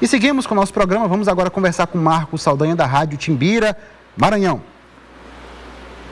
E seguimos com o nosso programa. Vamos agora conversar com Marcos Saldanha, da Rádio Timbira, Maranhão.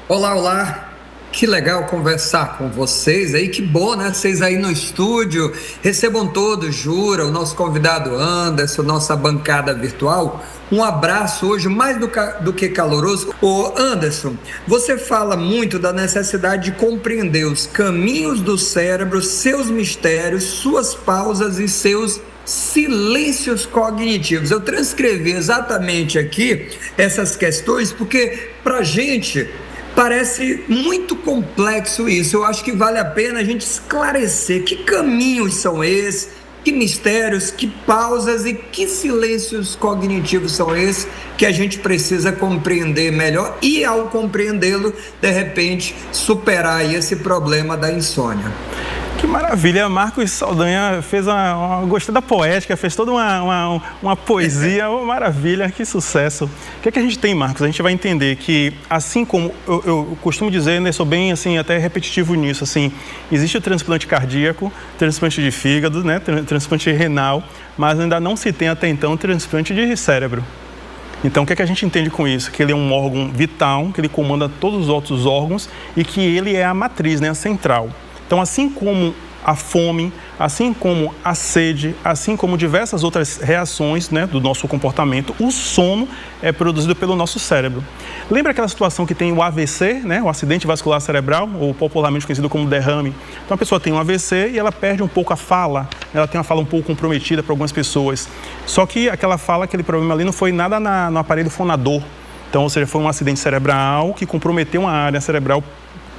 Olá, olá. Que legal conversar com vocês aí, que bom, né? Vocês aí no estúdio, recebam todos, Jura, o nosso convidado Anderson, nossa bancada virtual. Um abraço hoje mais do que caloroso. Ô Anderson, você fala muito da necessidade de compreender os caminhos do cérebro, seus mistérios, suas pausas e seus silêncios cognitivos. Eu transcrevi exatamente aqui essas questões porque pra gente parece muito complexo isso. Eu acho que vale a pena a gente esclarecer que caminhos são esses, que mistérios, que pausas e que silêncios cognitivos são esses que a gente precisa compreender melhor e, ao compreendê-lo, de repente, superar aí esse problema da insônia. Que maravilha, Marcos Saldanha fez gostei da poética, fez toda uma poesia, maravilha, que sucesso. O que é que a gente tem, Marcos? A gente vai entender que, assim como eu costumo dizer, né, sou bem assim, até repetitivo nisso, assim, existe o transplante cardíaco, transplante de fígado, né, transplante renal, mas ainda não se tem até então transplante de cérebro. Então, o que é que a gente entende com isso? Que ele é um órgão vital, que ele comanda todos os outros órgãos e que ele é a matriz, né, a central. Então, assim como a fome, assim como a sede, assim como diversas outras reações, né, do nosso comportamento, o sono é produzido pelo nosso cérebro. Lembra aquela situação que tem o AVC, né, o acidente vascular cerebral, ou popularmente conhecido como derrame? Então, a pessoa tem um AVC e ela perde um pouco a fala, ela tem uma fala um pouco comprometida para algumas pessoas. Só que aquela fala, aquele problema ali não foi nada no aparelho fonador. Então, ou seja, foi um acidente cerebral que comprometeu uma área cerebral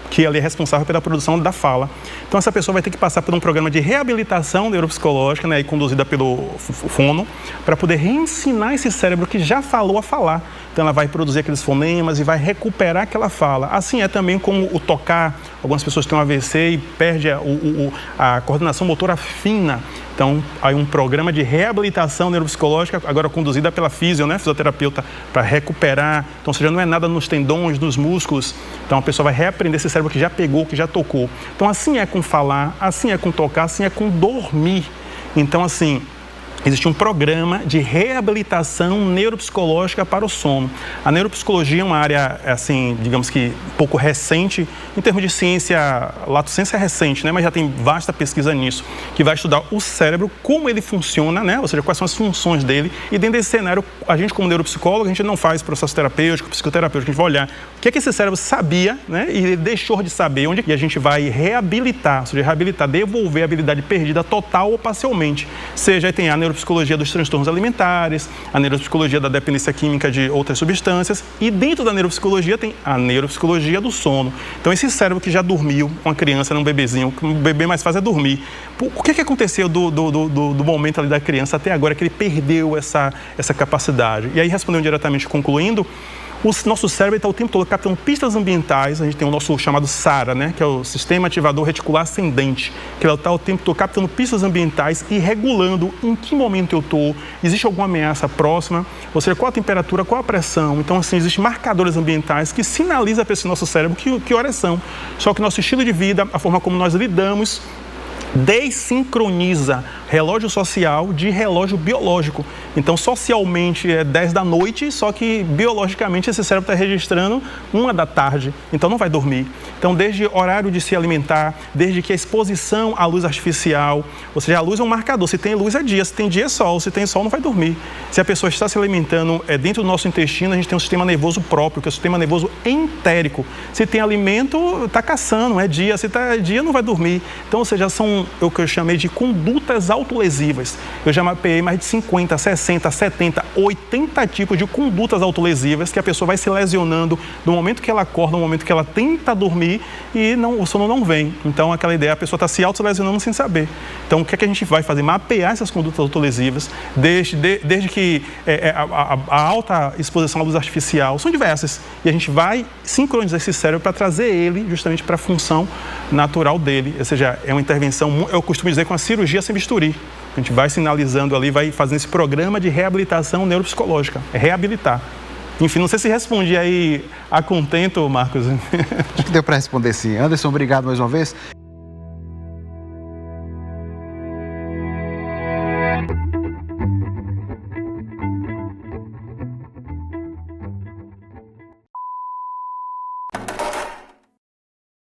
que ele é responsável pela produção da fala. Então, essa pessoa vai ter que passar por um programa de reabilitação neuropsicológica, né, conduzida pelo fono, para poder reensinar esse cérebro que já falou a falar. Então, ela vai produzir aqueles fonemas e vai recuperar aquela fala. Assim é também como o tocar. Algumas pessoas têm um AVC e perdem a coordenação motora fina. Então, há um programa de reabilitação neuropsicológica, agora conduzida pela fisioterapeuta, para recuperar. Então, ou seja, não é nada nos tendões, nos músculos. Então, a pessoa vai reaprender esse cérebro que já pegou, que já tocou. Então, assim é com falar, assim é com tocar, assim é com dormir. Então, assim, existe um programa de reabilitação neuropsicológica para o sono. A neuropsicologia é uma área, assim, digamos que um pouco recente, em termos de ciência, lato sensu é recente, né? Mas já tem vasta pesquisa nisso, que vai estudar o cérebro, como ele funciona, né? Ou seja, quais são as funções dele. E dentro desse cenário, a gente como neuropsicólogo, a gente não faz processo terapêutico, psicoterapêutico, a gente vai olhar o que é que esse cérebro sabia, né? E ele deixou de saber, e a gente vai reabilitar, ou seja, reabilitar, devolver a habilidade perdida total ou parcialmente. Seja, aí tem a neuropsicologia dos transtornos alimentares, a neuropsicologia da dependência química de outras substâncias e dentro da neuropsicologia tem a neuropsicologia do sono. Então esse cérebro que já dormiu, uma criança, um bebezinho, o que o bebê mais faz é dormir. O que aconteceu do momento ali da criança até agora que ele perdeu essa capacidade? E aí respondendo diretamente, concluindo, o nosso cérebro está o tempo todo captando pistas ambientais. A gente tem o nosso chamado SARA, né, que é o Sistema Ativador Reticular Ascendente, que ele está o tempo todo captando pistas ambientais e regulando em que momento eu estou, existe alguma ameaça próxima, ou seja, qual a temperatura, qual a pressão. Então, assim, existem marcadores ambientais que sinalizam para esse nosso cérebro que horas são. Só que nosso estilo de vida, a forma como nós lidamos, desincroniza relógio social de relógio biológico. Então, socialmente é 10 da noite, só que biologicamente esse cérebro está registrando 1 da tarde. Então, não vai dormir. Então, desde horário de se alimentar, desde que a exposição à luz artificial, ou seja, a luz é um marcador. Se tem luz é dia, se tem dia é sol, se tem sol não vai dormir. Se a pessoa está se alimentando dentro do nosso intestino, a gente tem um sistema nervoso próprio, que é o sistema nervoso entérico. Se tem alimento, está caçando, é dia. Se está dia, não vai dormir. Então, ou seja, são o que eu chamei de condutas autolesivas. Eu já mapeei mais de 50, 60, 70, 80 tipos de condutas autolesivas que a pessoa vai se lesionando do momento que ela acorda, no momento que ela tenta dormir e o sono não vem. Então, aquela ideia, a pessoa está se autolesionando sem saber. Então, o que é que a gente vai fazer? Mapear essas condutas autolesivas, desde que a alta exposição à luz artificial, são diversas. E a gente vai sincronizar esse cérebro para trazer ele justamente para a função natural dele. Ou seja, é uma intervenção, eu costumo dizer, com a cirurgia sem bisturi. A gente vai sinalizando ali, vai fazendo esse programa de reabilitação neuropsicológica. É reabilitar. Enfim, não sei se respondi aí a contento, Marcos. Acho que deu para responder sim. Anderson, obrigado mais uma vez.